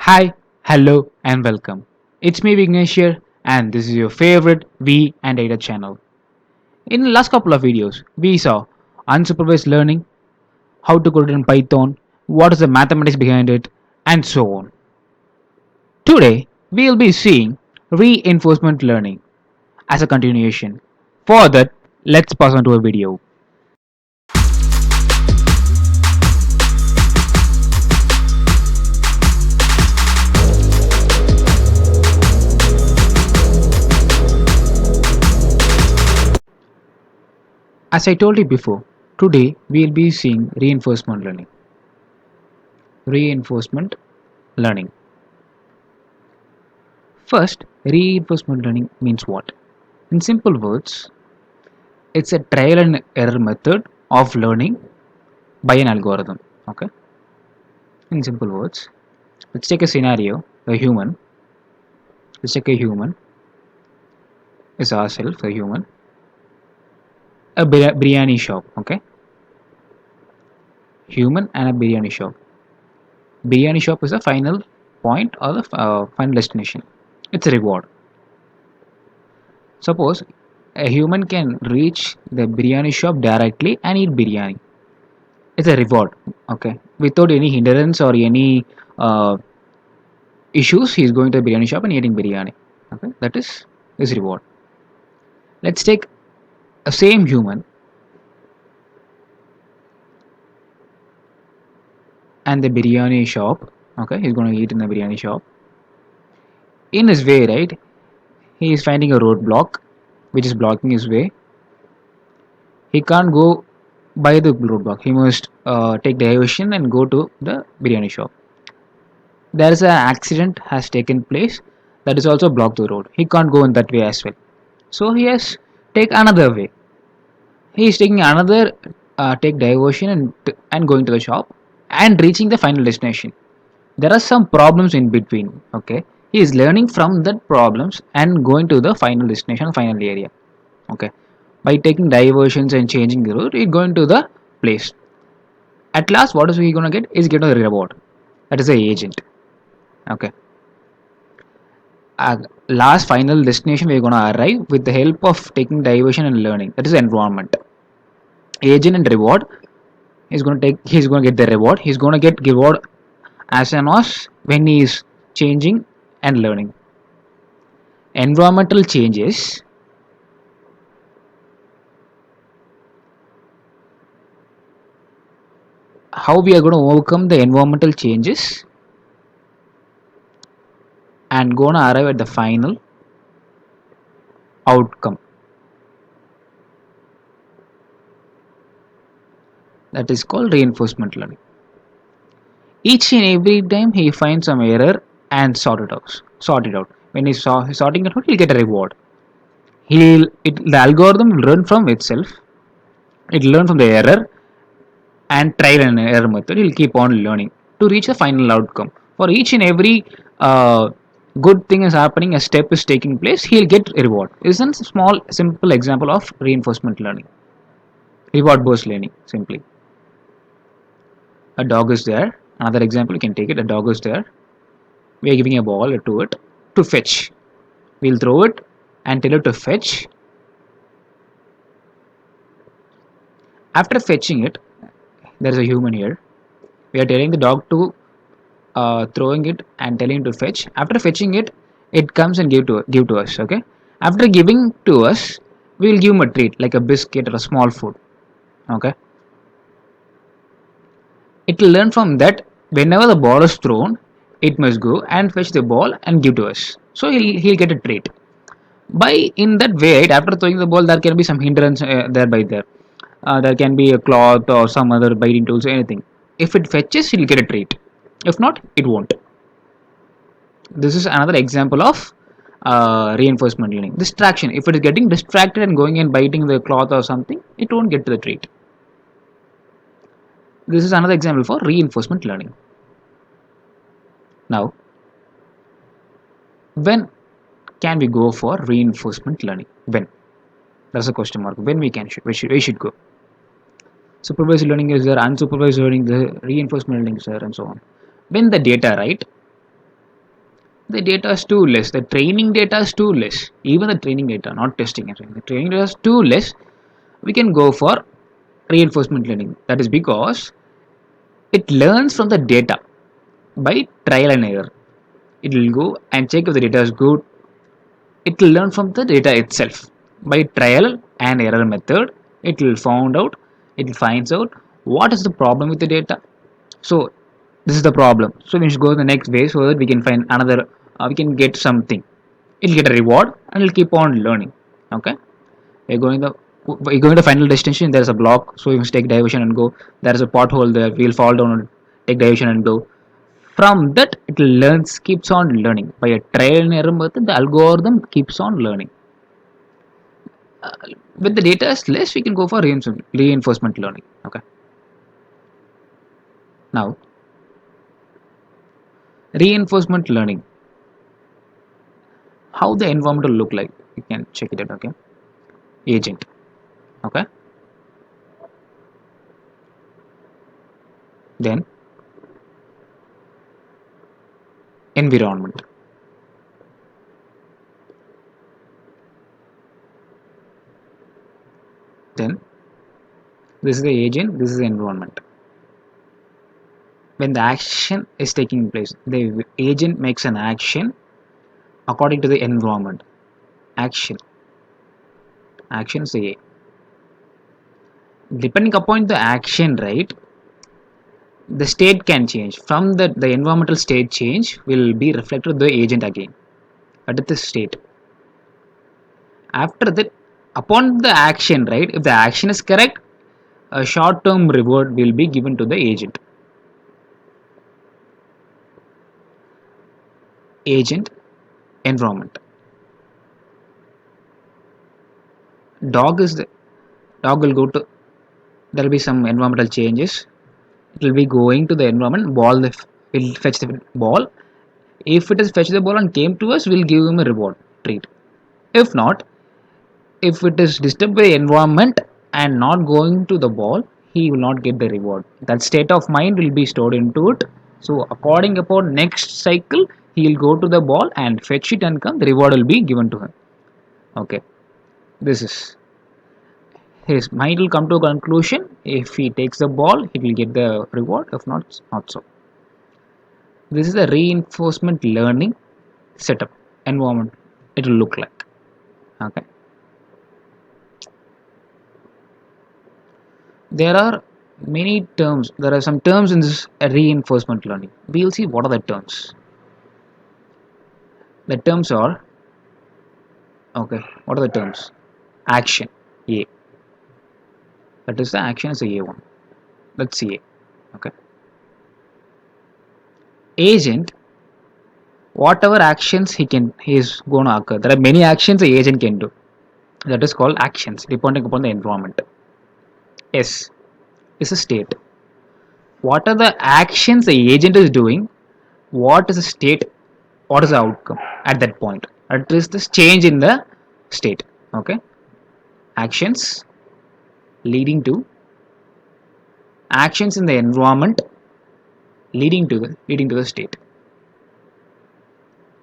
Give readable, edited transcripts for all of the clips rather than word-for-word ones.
Hi, hello, and welcome. It's me Vignesh here, and this is your favorite V and Data channel. In the last couple of videos, we saw unsupervised learning, how to code in Python, what is the mathematics behind it, and so on. Today, we'll be seeing reinforcement learning as a continuation. For that, let's pass on to a video. As I told you before, today we'll be seeing reinforcement learning. Reinforcement learning. First, reinforcement learning means what? In simple words, it's a trial and error method of learning by an algorithm. Okay? In simple words, let's take a scenario, a human. Let's take a human, is ourselves, a human, a biryani shop. Okay? Human and a biryani shop. Biryani shop is the final point or the final destination. It's a reward. Suppose a human can reach the biryani shop directly and eat biryani. It's a reward, okay, without any hindrance or any uh, issues. He's going to a biryani shop and eating biryani. Okay, that is his reward. Let's take a same human and the biryani shop. Okay, he's going to eat in the biryani shop. In his way, right, he is finding a roadblock which is blocking his way. He can't go by the roadblock. He must take diversion and go to the biryani shop. There is an accident has taken place that is also blocked the road. He can't go in that way as well. So he has take another way. He is taking another take diversion and going to the shop and reaching the final destination. There are some problems in between. Okay, he is learning from that problems and going to the final destination, final area. Okay, by taking diversions and changing the route, he going to the place. At last, what is he gonna get? Is get a reward. That is the agent. Okay, last final destination we're going to arrive with the help of taking diversion and learning. That is environment. Agent and reward. He's going to get the reward. He's going to get reward as an os when he is changing and learning. Environmental changes. How we are going to overcome the environmental changes and going to arrive at the final outcome. That is called reinforcement learning. Each and every time he finds some error and Sort it out. When he's sorting it out, he'll get a reward. The algorithm will learn from itself. It'll learn from the error and trial and error method. He'll keep on learning to reach the final outcome. For each and every good thing is happening, a step is taking place, he'll get a reward. This is a small, simple example of reinforcement learning. Reward based learning, simply. A dog is there. Another example, you can take it. A dog is there. We are giving a ball to it to fetch. We'll throw it and tell it to fetch. After fetching it, there is a human here. We are telling the dog to throwing it and telling to fetch. After fetching it, it comes and give to us. Okay. After giving to us, we will give him a treat like a biscuit or a small food. Okay. It will learn from that. Whenever the ball is thrown, it must go and fetch the ball and give to us. So he'll get a treat. By in that way, right, after throwing the ball, there can be some hindrance there by there. There can be a cloth or some other biting tools, anything. If it fetches, he'll get a treat. If not, it won't. This is another example of reinforcement learning. Distraction. If it is getting distracted and going and biting the cloth or something, it won't get to the treat. This is another example for reinforcement learning. Now, when can we go for reinforcement learning? When? That's a question mark. When we should go. Supervised learning is there, unsupervised learning, the reinforcement learning is there, and so on. When the data, right? The data is too less. The training data is too less. Even the training data, not testing and training. The training data is too less. We can go for reinforcement learning. That is because it learns from the data by trial and error. It will go and check if the data is good. It will learn from the data itself by trial and error method. It will find out. It will finds out what is the problem with the data. So this is the problem. So we should go to the next way so that we can find another. We can get something. It'll get a reward and it'll keep on learning. Okay, we're going to final destination. There's a block, so you must take diversion and go. There's a pothole there. We'll fall down and take diversion and go. From that, it learns, keeps on learning by a trial and error method. The algorithm keeps on learning. With the data is less, we can go for reinforcement learning. Okay. Now, reinforcement learning. How the environment will look like? You can check it out. Okay. Agent. Okay. Then environment. Then this is the agent. This is the environment. When the action is taking place, the agent makes an action according to the environment. Action is A. Depending upon the action, right, the state can change. From the environmental state change will be reflected the agent again at the state. After that, upon the action, right, if the action is correct, a short-term reward will be given to the agent. Agent, environment. Dog will go to, there will be some environmental changes. It will be going to the environment. Ball will fetch the ball. If it has fetched the ball and came to us, we'll give him a reward treat. If not, if it is disturbed by the environment and not going to the ball, he will not get the reward. That state of mind will be stored into it. So according upon next cycle, he will go to the ball and fetch it and come. The reward will be given to him. Okay, this is his mind will come to a conclusion. If he takes the ball, he will get the reward. If not, not so. This is a reinforcement learning setup environment. It will look like. Okay. There are many terms. There are some terms in this reinforcement learning. We'll see what are the terms. The terms are, okay, what are the terms? Action, A. That is the action is a A1. That's A. Okay. Agent, whatever actions he is going to occur. There are many actions the agent can do. That is called actions, depending upon the environment. S is a state. What are the actions the agent is doing? What is the state? What is the outcome at that point? That is this change in the state. Okay. Actions leading to actions in the environment leading to the state.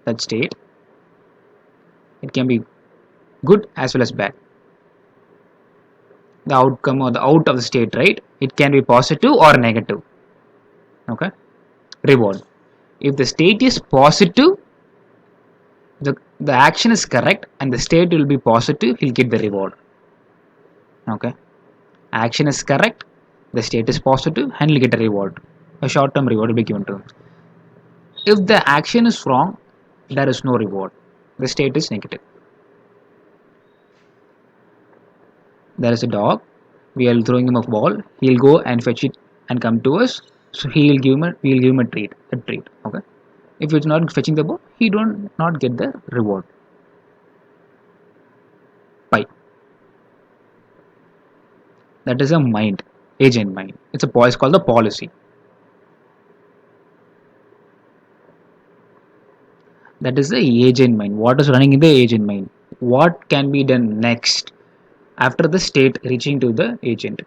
That state, it can be good as well as bad. The outcome or the out of the state, right? It can be positive or negative. Okay. Reward. If the state is positive, the action is correct and the state will be positive, he'll get the reward. Okay. Action is correct, the state is positive, and he'll get a reward. A short-term reward will be given to him. If the action is wrong, there is no reward. The state is negative. There is a dog. We are throwing him a ball. He'll go and fetch it and come to us. So we'll give him a treat. Okay. If it's not fetching the ball, he don't not get the reward. Pie. That is a mind, agent mind. It's called the policy. That is the agent mind. What is running in the agent mind? What can be done next after the state reaching to the agent?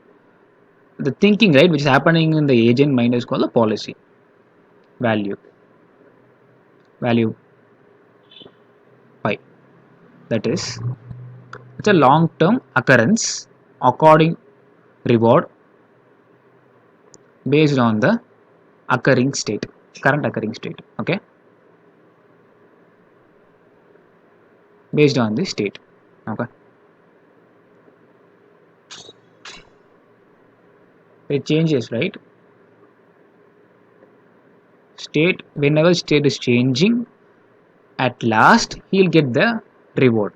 The thinking, right, which is happening in the agent mind is called the policy. Value. That is, it's a long term occurrence according reward based on the occurring state, current occurring state. Okay, based on the state. Okay, it changes, right? State, whenever state is changing, at last he'll get the reward.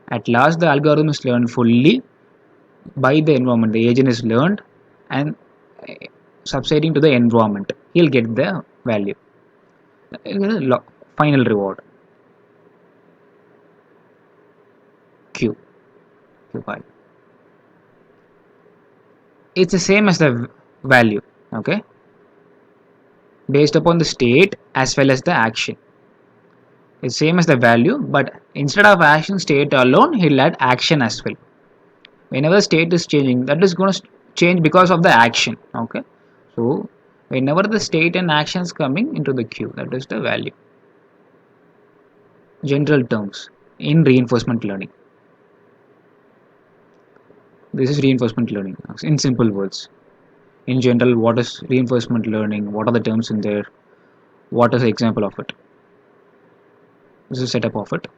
At last the algorithm is learned fully by the environment. The agent is learned and subsiding to the environment, he'll get the value. Final reward q q file. It's the same as the value. Okay, based upon the state as well as the action. It's same as the value, but instead of action state alone, he'll add action as well. Whenever state is changing, that is going to change because of the action. Okay, so whenever the state and action is coming into the queue, that is the value. General terms in reinforcement learning. This is reinforcement learning in simple words. In general, what is reinforcement learning? What are the terms in there? What is the example of it? This is a setup of it.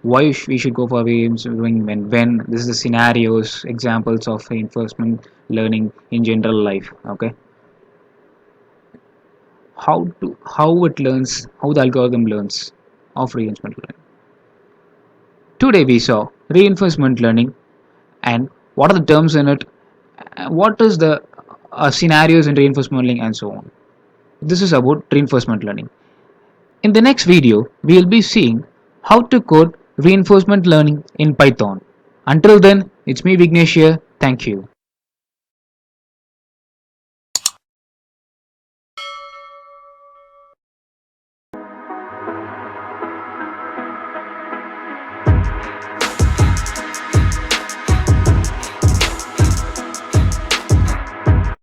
Why we should go for reinforcement when this is the scenarios, examples of reinforcement learning in general life. Okay, how it learns, how the algorithm learns of reinforcement learning. Today we saw reinforcement learning and what are the terms in it, what is the scenarios in reinforcement learning and so on. This is about reinforcement learning. In the next video, we will be seeing how to code reinforcement learning in Python. Until then, it's me Vignesh here. Thank you.